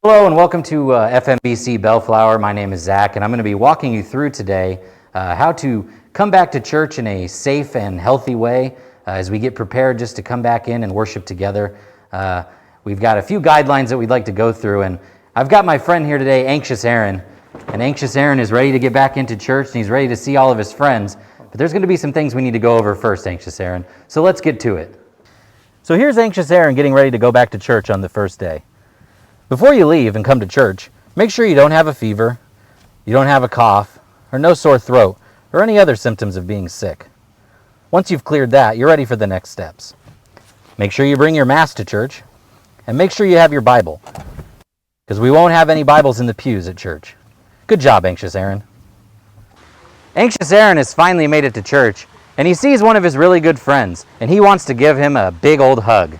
Hello and welcome to FMBC Bellflower. My name is Zach and I'm going to be walking you through today how to come back to church in a safe and healthy way as we get prepared just to come back in and worship together. We've got a few guidelines that we'd like to go through, and I've got my friend here today, Anxious Aaron. And Anxious Aaron is ready to get back into church and he's ready to see all of his friends. But there's going to be some things we need to go over first, Anxious Aaron. So let's get to it. So here's Anxious Aaron getting ready to go back to church on the first day. Before you leave and come to church, make sure you don't have a fever, you don't have a cough, or no sore throat, or any other symptoms of being sick. Once you've cleared that, you're ready for the next steps. Make sure you bring your mask to church, and make sure you have your Bible, because we won't have any Bibles in the pews at church. Good job, Anxious Aaron. Anxious Aaron has finally made it to church, and he sees one of his really good friends, and he wants to give him a big old hug.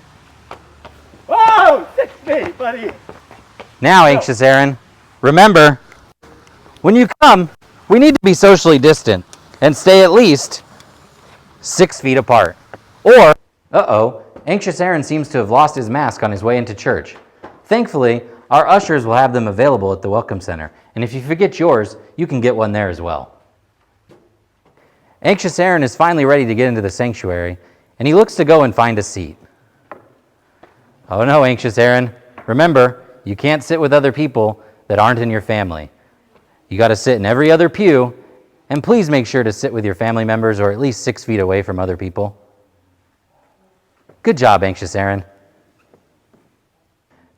Whoa! 6 feet, buddy! Now, Anxious Aaron, remember, when you come, we need to be socially distant and stay at least 6 feet apart. Or, Anxious Aaron seems to have lost his mask on his way into church. Thankfully, our ushers will have them available at the Welcome Center, and if you forget yours, you can get one there as well. Anxious Aaron is finally ready to get into the sanctuary, and he looks to go and find a seat. Oh no, Anxious Aaron, remember, you can't sit with other people that aren't in your family. You got to sit in every other pew, and please make sure to sit with your family members or at least 6 feet away from other people. Good job, Anxious Aaron.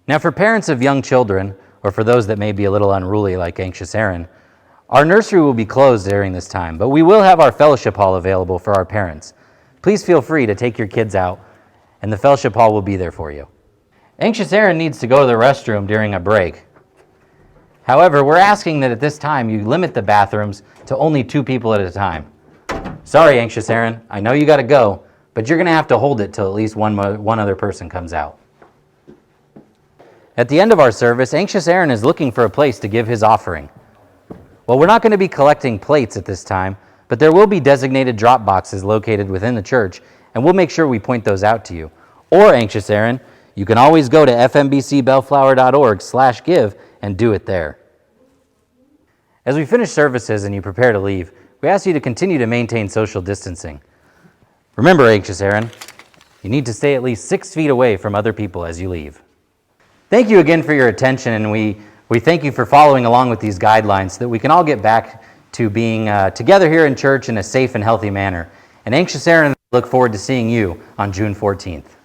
Now for parents of young children, or for those that may be a little unruly like Anxious Aaron, our nursery will be closed during this time, but we will have our fellowship hall available for our parents. Please feel free to take your kids out, and the fellowship hall will be there for you. Anxious Aaron needs to go to the restroom during a break. However, we're asking that at this time you limit the bathrooms to only 2 people at a time. Sorry, Anxious Aaron, I know you got to go, but you're going to have to hold it till at least one other person comes out. At the end of our service, Anxious Aaron is looking for a place to give his offering. Well, we're not going to be collecting plates at this time, but there will be designated drop boxes located within the church, and we'll make sure we point those out to you. Or, Anxious Aaron, you can always go to fmbcbellflower.org/give and do it there. As we finish services and you prepare to leave, we ask you to continue to maintain social distancing. Remember, Anxious Aaron, you need to stay at least 6 feet away from other people as you leave. Thank you again for your attention, and we thank you for following along with these guidelines so that we can all get back to being together here in church in a safe and healthy manner. And Anxious Aaron, I look forward to seeing you on June 14th.